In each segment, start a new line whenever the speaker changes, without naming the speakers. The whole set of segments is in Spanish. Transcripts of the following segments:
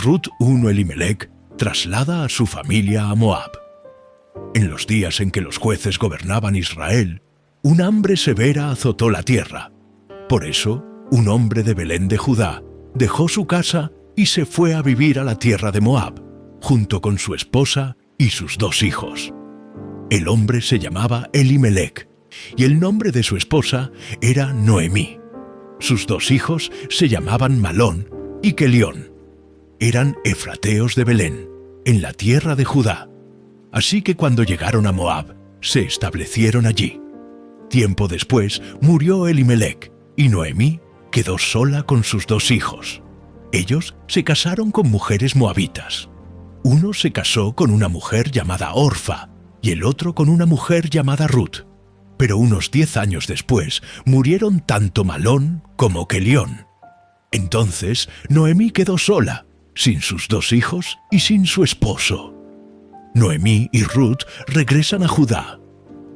Rut I Elimelech traslada a su familia a Moab. En los días en que los jueces gobernaban Israel, un hambre severa azotó la tierra. Por eso, un hombre de Belén de Judá dejó su casa y se fue a vivir a la tierra de Moab, junto con su esposa y sus 2 hijos. El hombre se llamaba Elimelech, y el nombre de su esposa era Noemí. Sus 2 hijos se llamaban Malón y Kelión. Eran efrateos de Belén, en la tierra de Judá. Así que cuando llegaron a Moab, se establecieron allí. Tiempo después murió Elimelech, y Noemí quedó sola con sus 2 hijos. Ellos se casaron con mujeres moabitas. Uno se casó con una mujer llamada Orfa, y el otro con una mujer llamada Rut. Pero unos 10 años después murieron tanto Malón como Kelión. Entonces Noemí quedó sola, sin sus 2 hijos y sin su esposo. Noemí y Rut regresan a Judá.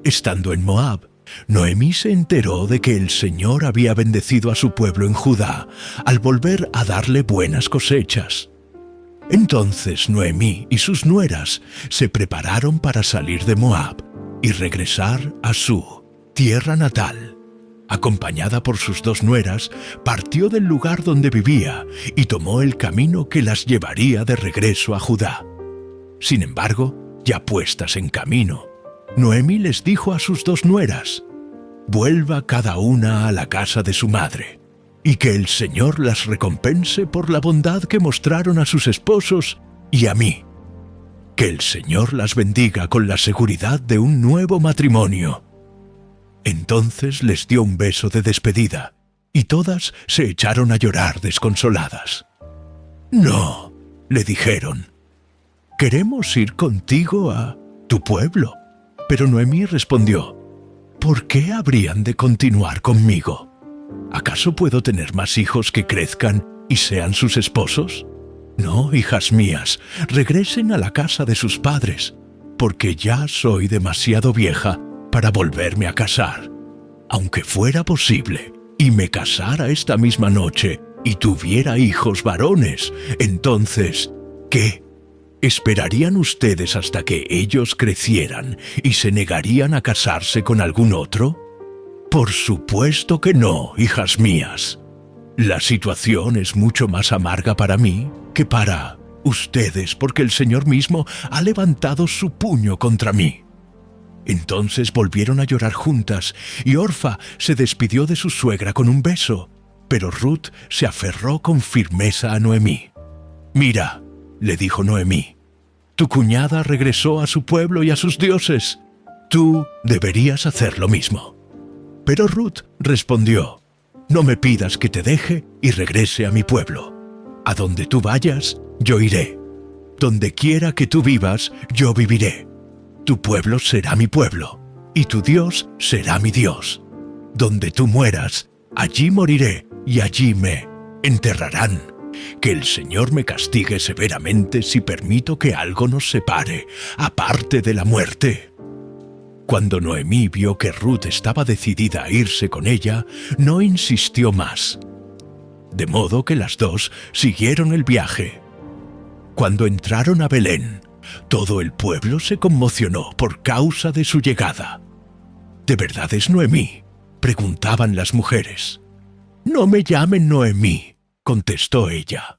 Estando en Moab, Noemí se enteró de que el Señor había bendecido a su pueblo en Judá al volver a darle buenas cosechas. Entonces Noemí y sus nueras se prepararon para salir de Moab y regresar a su tierra natal. Acompañada por sus 2 nueras, partió del lugar donde vivía y tomó el camino que las llevaría de regreso a Judá. Sin embargo, ya puestas en camino, Noemí les dijo a sus 2 nueras: «Vuelva cada una a la casa de su madre, y que el Señor las recompense por la bondad que mostraron a sus esposos y a mí. Que el Señor las bendiga con la seguridad de un nuevo matrimonio». Entonces les dio un beso de despedida, y todas se echaron a llorar desconsoladas. «No», le dijeron, «queremos ir contigo a tu pueblo». Pero Noemí respondió: «¿Por qué habrían de continuar conmigo? ¿Acaso puedo tener más hijos que crezcan y sean sus esposos? No, hijas mías, regresen a la casa de sus padres, porque ya soy demasiado vieja para volverme a casar. Aunque fuera posible y me casara esta misma noche y tuviera hijos varones, entonces, ¿qué? ¿Esperarían ustedes hasta que ellos crecieran y se negarían a casarse con algún otro? Por supuesto que no, hijas mías. La situación es mucho más amarga para mí que para ustedes, porque el Señor mismo ha levantado su puño contra mí». Entonces volvieron a llorar juntas, y Orfa se despidió de su suegra con un beso, pero Rut se aferró con firmeza a Noemí. «Mira», le dijo Noemí, «tu cuñada regresó a su pueblo y a sus dioses. Tú deberías hacer lo mismo». Pero Rut respondió: «No me pidas que te deje y regrese a mi pueblo. A donde tú vayas, yo iré. Donde quiera que tú vivas, yo viviré. Tu pueblo será mi pueblo, y tu Dios será mi Dios. Donde tú mueras, allí moriré, y allí me enterrarán. Que el Señor me castigue severamente si permito que algo nos separe, aparte de la muerte». Cuando Noemí vio que Rut estaba decidida a irse con ella, no insistió más. De modo que las 2 siguieron el viaje. Cuando entraron a Belén, todo el pueblo se conmocionó por causa de su llegada. «¿De verdad es Noemí?», preguntaban las mujeres. «No me llamen Noemí», contestó ella.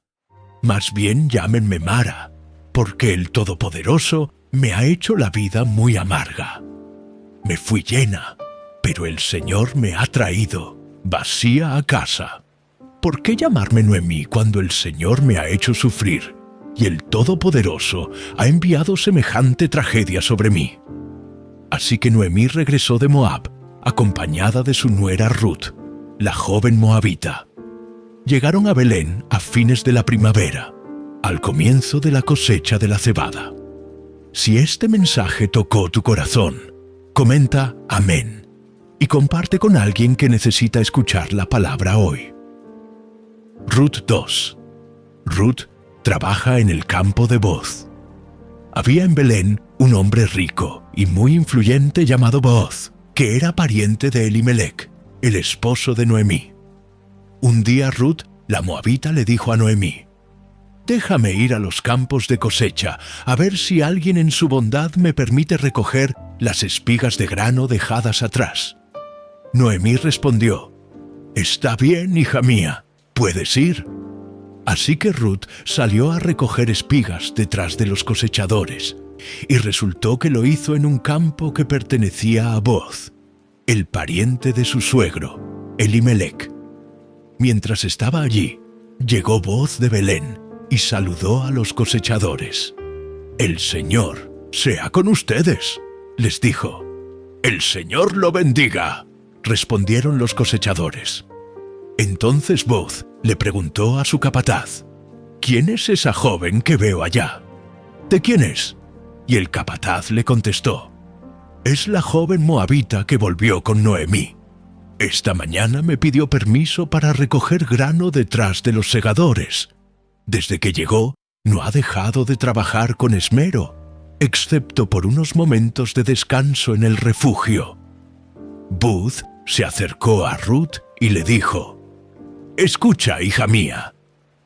«Más bien llámenme Mara, porque el Todopoderoso me ha hecho la vida muy amarga. Me fui llena, pero el Señor me ha traído vacía a casa. ¿Por qué llamarme Noemí cuando el Señor me ha hecho sufrir y el Todopoderoso ha enviado semejante tragedia sobre mí?» Así que Noemí regresó de Moab, acompañada de su nuera Rut, la joven moabita. Llegaron a Belén a fines de la primavera, al comienzo de la cosecha de la cebada. Si este mensaje tocó tu corazón, comenta amén y comparte con alguien que necesita escuchar la palabra hoy. Rut 2. Rut trabaja en el campo de Booz. Había en Belén un hombre rico y muy influyente llamado Booz, que era pariente de Elimelech, el esposo de Noemí. Un día Rut, la moabita, le dijo a Noemí: déjame ir a los campos de cosecha, a ver si alguien en su bondad me permite recoger las espigas de grano dejadas atrás. Noemí respondió, «Está bien, hija mía, puedes ir». Así que Ruth salió a recoger espigas detrás de los cosechadores, y resultó que lo hizo en un campo que pertenecía a Booz, el pariente de su suegro, Elimelec. Mientras estaba allí, llegó Booz de Belén y saludó a los cosechadores. «El Señor sea con ustedes», les dijo. «El Señor lo bendiga», respondieron los cosechadores. Entonces Booz le preguntó a su capataz, «¿Quién es esa joven que veo allá?» «¿De quién es?» Y el capataz le contestó, «Es la joven moabita que volvió con Noemí. Esta mañana me pidió permiso para recoger grano detrás de los segadores. Desde que llegó, no ha dejado de trabajar con esmero, excepto por unos momentos de descanso en el refugio». Booz se acercó a Ruth y le dijo, «Escucha, hija mía,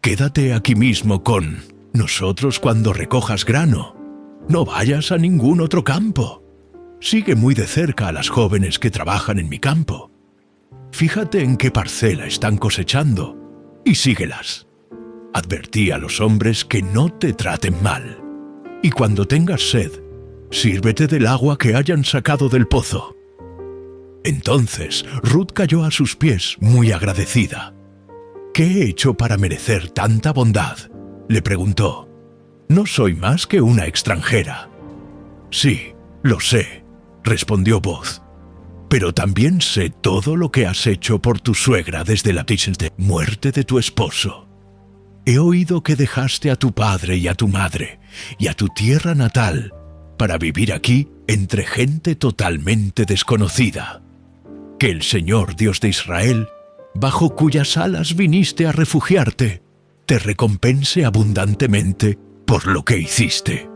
quédate aquí mismo con nosotros cuando recojas grano. No vayas a ningún otro campo. Sigue muy de cerca a las jóvenes que trabajan en mi campo. Fíjate en qué parcela están cosechando y síguelas. Advertí a los hombres que no te traten mal. Y cuando tengas sed, sírvete del agua que hayan sacado del pozo». Entonces Ruth cayó a sus pies muy agradecida. «¿Qué he hecho para merecer tanta bondad?», le preguntó. «No soy más que una extranjera». «Sí, lo sé», respondió Booz, «pero también sé todo lo que has hecho por tu suegra desde la muerte de tu esposo. He oído que dejaste a tu padre y a tu madre y a tu tierra natal para vivir aquí entre gente totalmente desconocida. Que el Señor Dios de Israel, bajo cuyas alas viniste a refugiarte, te recompense abundantemente por lo que hiciste».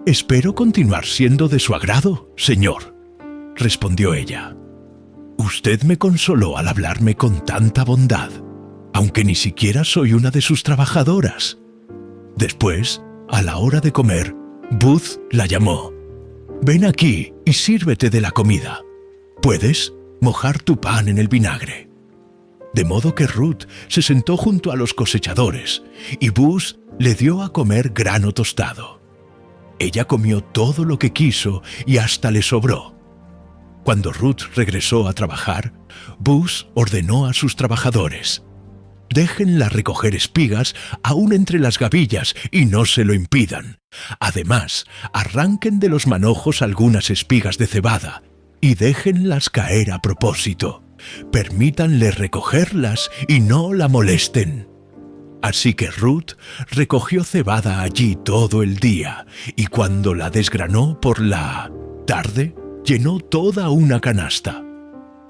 «Espero continuar siendo de su agrado, Señor», respondió ella. «Usted me consoló al hablarme con tanta bondad, aunque ni siquiera soy una de sus trabajadoras». Después, a la hora de comer, Booz la llamó. «Ven aquí y sírvete de la comida. ¿Puedes mojar tu pan en el vinagre?». De modo que Ruth se sentó junto a los cosechadores y Booz le dio a comer grano tostado. Ella comió todo lo que quiso y hasta le sobró. Cuando Ruth regresó a trabajar, Booz ordenó a sus trabajadores, «Déjenla recoger espigas aún entre las gavillas y no se lo impidan. Además, arranquen de los manojos algunas espigas de cebada y déjenlas caer a propósito. Permítanle recogerlas y no la molesten». Así que Ruth recogió cebada allí todo el día, y cuando la desgranó por la tarde, llenó toda una canasta.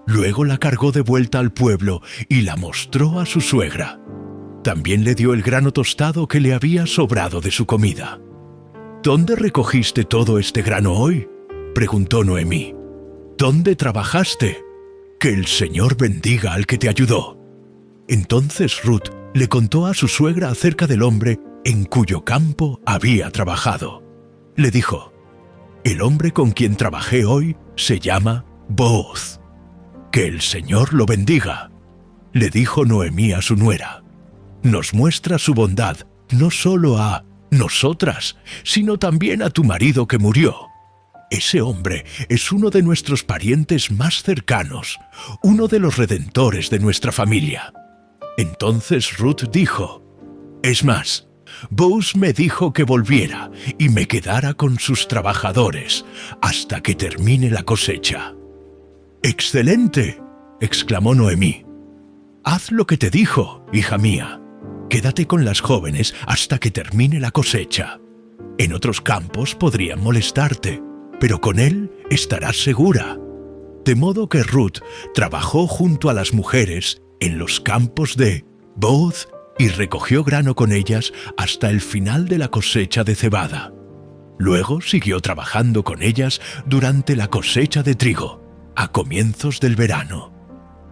Luego la cargó de vuelta al pueblo y la mostró a su suegra. También le dio el grano tostado que le había sobrado de su comida. «¿Dónde recogiste todo este grano hoy?», preguntó Noemí. «¿Dónde trabajaste? Que el Señor bendiga al que te ayudó». Entonces Ruth le contó a su suegra acerca del hombre en cuyo campo había trabajado. Le dijo, «El hombre con quien trabajé hoy se llama Booz». «Que el Señor lo bendiga», le dijo Noemí a su nuera. «Nos muestra su bondad no solo a nosotras, sino también a tu marido que murió. Ese hombre es uno de nuestros parientes más cercanos, uno de los redentores de nuestra familia». Entonces Ruth dijo, «Es más, Booz me dijo que volviera y me quedara con sus trabajadores hasta que termine la cosecha». «¡Excelente!», exclamó Noemí. «Haz lo que te dijo, hija mía. Quédate con las jóvenes hasta que termine la cosecha. En otros campos podrían molestarte, pero con él estarás segura». De modo que Ruth trabajó junto a las mujeres en los campos de Booz y recogió grano con ellas hasta el final de la cosecha de cebada. Luego siguió trabajando con ellas durante la cosecha de trigo, a comienzos del verano.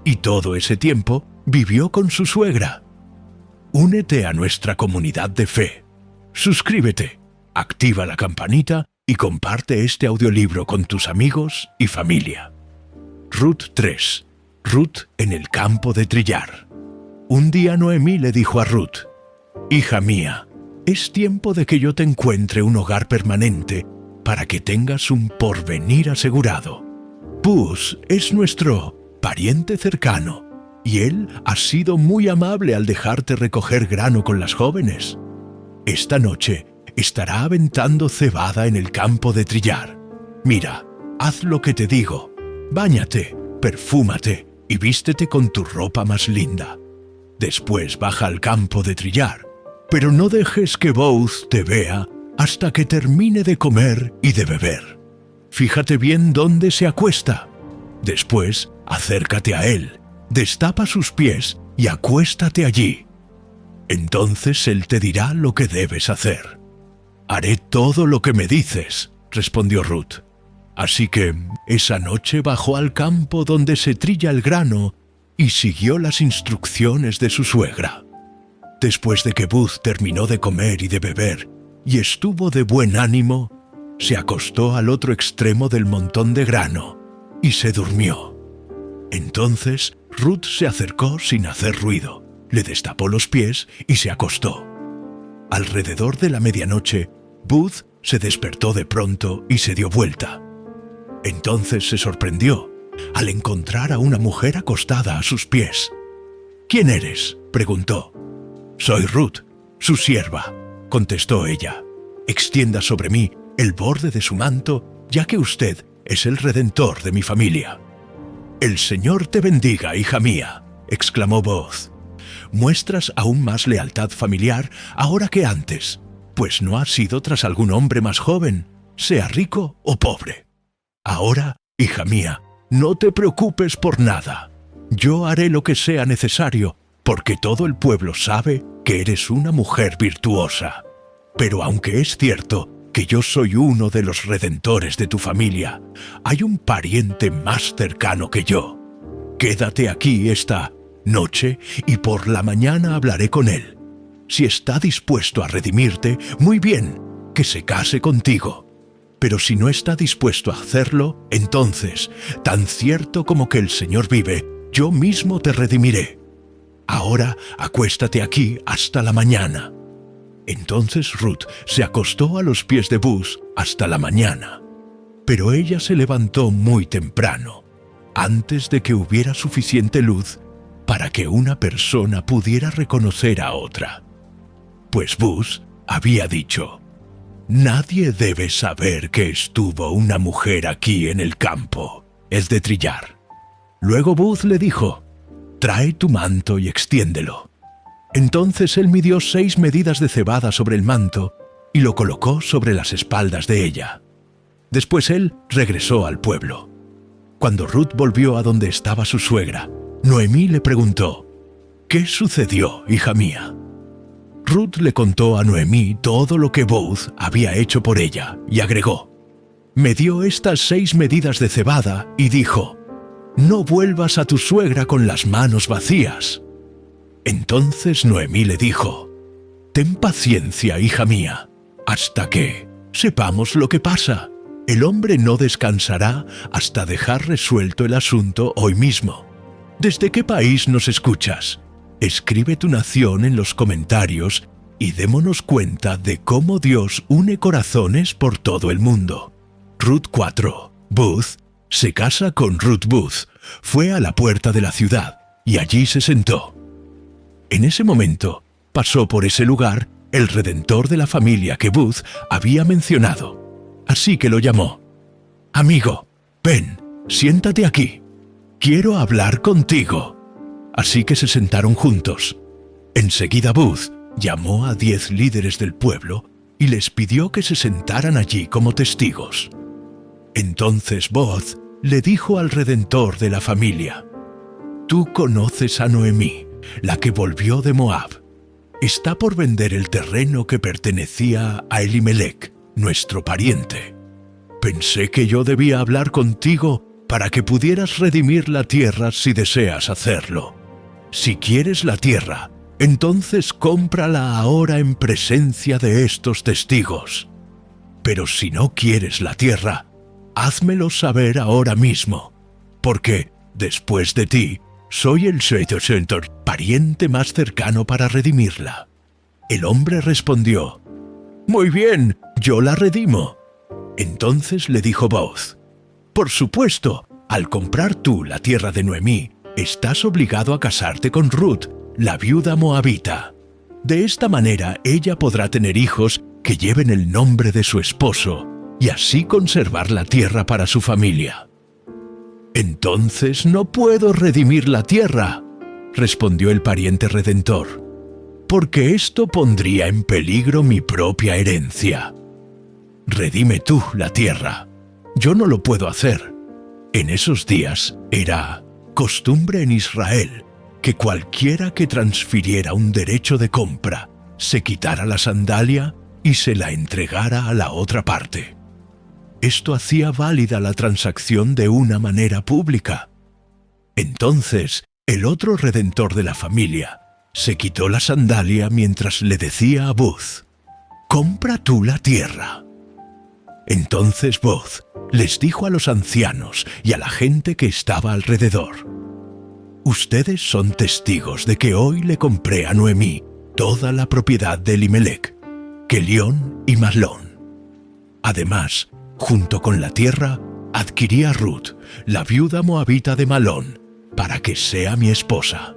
Y todo ese tiempo vivió con su suegra. únete a nuestra comunidad de fe. Suscríbete, activa la campanita y comparte este audiolibro con tus amigos y familia. Ruth 3. Ruth en el campo de trillar. Un día Noemí le dijo a Ruth: «Hija mía, es tiempo de que yo te encuentre un hogar permanente para que tengas un porvenir asegurado. Buz es nuestro pariente cercano y él ha sido muy amable al dejarte recoger grano con las jóvenes. Esta noche estará aventando cebada en el campo de trillar. Mira, haz lo que te digo. Báñate, perfúmate y vístete con tu ropa más linda. Después baja al campo de trillar, pero no dejes que Booz te vea hasta que termine de comer y de beber. Fíjate bien dónde se acuesta. Después, acércate a él, destapa sus pies y acuéstate allí. Entonces él te dirá lo que debes hacer». «Haré todo lo que me dices», respondió Ruth. Así que esa noche bajó al campo donde se trilla el grano y siguió las instrucciones de su suegra. Después de que Buz terminó de comer y de beber y estuvo de buen ánimo, se acostó al otro extremo del montón de grano y se durmió. Entonces Ruth se acercó sin hacer ruido, le destapó los pies y se acostó. Alrededor de la medianoche, Buz se despertó de pronto y se dio vuelta. Entonces se sorprendió al encontrar a una mujer acostada a sus pies. «¿Quién eres?», preguntó. «Soy Ruth, su sierva», contestó ella. «Extienda sobre mí el borde de su manto, ya que usted es el redentor de mi familia». «El Señor te bendiga, hija mía», exclamó Booz. «Muestras aún más lealtad familiar ahora que antes, pues no has ido tras algún hombre más joven, sea rico o pobre. Ahora, hija mía, no te preocupes por nada. Yo haré lo que sea necesario, porque todo el pueblo sabe que eres una mujer virtuosa. Pero aunque es cierto que yo soy uno de los redentores de tu familia, hay un pariente más cercano que yo. Quédate aquí esta noche y por la mañana hablaré con él. Si está dispuesto a redimirte, muy bien, que se case contigo. Pero si no está dispuesto a hacerlo, entonces, tan cierto como que el Señor vive, yo mismo te redimiré. Ahora acuéstate aquí hasta la mañana». Entonces Ruth se acostó a los pies de Buz hasta la mañana. Pero ella se levantó muy temprano, antes de que hubiera suficiente luz para que una persona pudiera reconocer a otra. Pues Buz había dicho: «Nadie debe saber que estuvo una mujer aquí en el campo, es de trillar». Luego Buz le dijo: «Trae tu manto y extiéndelo». Entonces él midió 6 medidas de cebada sobre el manto y lo colocó sobre las espaldas de ella. Después él regresó al pueblo. Cuando Ruth volvió a donde estaba su suegra, Noemí le preguntó: «¿Qué sucedió, hija mía?». Ruth le contó a Noemí todo lo que Booz había hecho por ella y agregó: «Me dio estas 6 medidas de cebada y dijo: no vuelvas a tu suegra con las manos vacías». Entonces Noemí le dijo: «Ten paciencia, hija mía, hasta que sepamos lo que pasa. El hombre no descansará hasta dejar resuelto el asunto hoy mismo. ¿Desde qué país nos escuchas? Escribe tu nación en los comentarios y démonos cuenta de cómo Dios une corazones por todo el mundo». Ruth 4. Buz se casa con Ruth Buz. Fue a la puerta de la ciudad y allí se sentó. En ese momento pasó por ese lugar el redentor de la familia que Buz había mencionado. Así que lo llamó: «Amigo, ven, siéntate aquí. Quiero hablar contigo». Así que se sentaron juntos. Enseguida Buz llamó a 10 líderes del pueblo y les pidió que se sentaran allí como testigos. Entonces Booz le dijo al redentor de la familia: «Tú conoces a Noemí, la que volvió de Moab. Está por vender el terreno que pertenecía a Elimelec, nuestro pariente. Pensé que yo debía hablar contigo para que pudieras redimir la tierra si deseas hacerlo. Si quieres la tierra, entonces cómprala ahora en presencia de estos testigos. Pero si no quieres la tierra, házmelo saber ahora mismo, porque, después de ti, soy el pariente más cercano para redimirla. El hombre respondió: Muy bien, yo la redimo. Entonces le dijo Booz: Por supuesto, al comprar tú la tierra de Noemí, estás obligado a casarte con Ruth, la viuda moabita. De esta manera ella podrá tener hijos que lleven el nombre de su esposo y así conservar la tierra para su familia. Entonces no puedo redimir la tierra, respondió el pariente redentor, porque esto pondría en peligro mi propia herencia. Redime tú la tierra. Yo no lo puedo hacer. En esos días era costumbre en Israel que cualquiera que transfiriera un derecho de compra se quitara la sandalia y se la entregara a la otra parte. Esto hacía válida la transacción de una manera pública. Entonces, el otro redentor de la familia se quitó la sandalia mientras le decía a Booz: «Compra tú la tierra». Entonces Booz les dijo a los ancianos y a la gente que estaba alrededor: «Ustedes son testigos de que hoy le compré a Noemí toda la propiedad de Elimelec, Quelión y Mahlón. Además, junto con la tierra, adquirí a Ruth, la viuda moabita de Mahlón, para que sea mi esposa.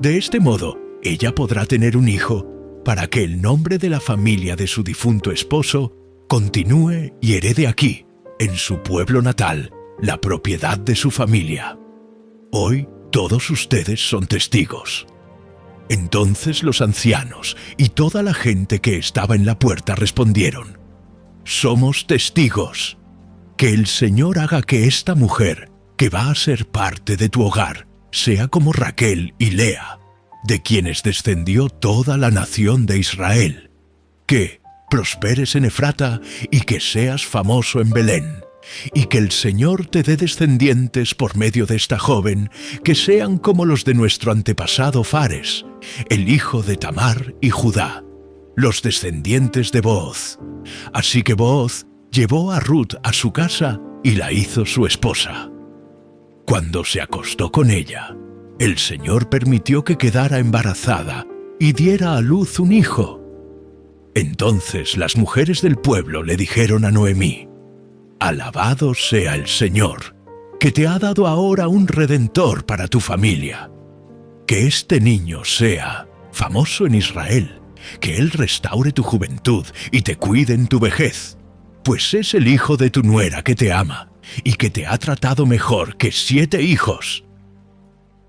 De este modo, ella podrá tener un hijo para que el nombre de la familia de su difunto esposo continúe y herede aquí, en su pueblo natal, la propiedad de su familia. Hoy todos ustedes son testigos». Entonces los ancianos y toda la gente que estaba en la puerta respondieron: «Somos testigos. Que el Señor haga que esta mujer, que va a ser parte de tu hogar, sea como Raquel y Lea, de quienes descendió toda la nación de Israel. Que prosperes en Efrata y que seas famoso en Belén, y que el Señor te dé descendientes por medio de esta joven que sean como los de nuestro antepasado Fares, el hijo de Tamar y Judá, los descendientes de Booz». Así que Booz llevó a Ruth a su casa y la hizo su esposa. Cuando se acostó con ella, el Señor permitió que quedara embarazada y diera a luz un hijo. Entonces las mujeres del pueblo le dijeron a Noemí: «Alabado sea el Señor, que te ha dado ahora un redentor para tu familia. Que este niño sea famoso en Israel, que él restaure tu juventud y te cuide en tu vejez, pues es el hijo de tu nuera que te ama y que te ha tratado mejor que 7 hijos».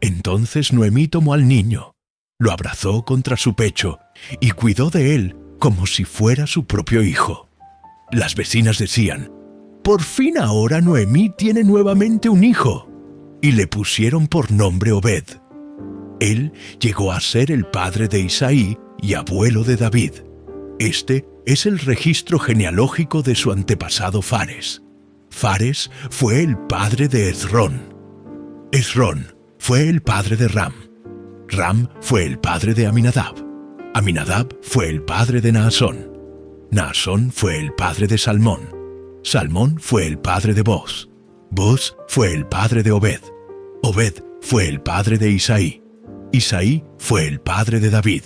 Entonces Noemí tomó al niño, lo abrazó contra su pecho y cuidó de él como si fuera su propio hijo. Las vecinas decían: «Por fin ahora Noemí tiene nuevamente un hijo», y le pusieron por nombre Obed. Él llegó a ser el padre de Isaí y abuelo de David. Este es el registro genealógico de su antepasado Fares. Fares fue el padre de Hezrón. Hezrón fue el padre de Ram. Ram fue el padre de Aminadab. Aminadab fue el padre de Naasón. Naasón fue el padre de Salmón. Salmón fue el padre de Booz. Booz fue el padre de Obed. Obed fue el padre de Isaí. Isaí fue el padre de David.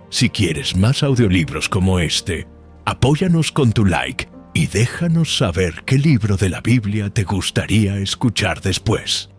Si quieres más audiolibros como este, apóyanos con tu like y déjanos saber qué libro de la Biblia te gustaría escuchar después.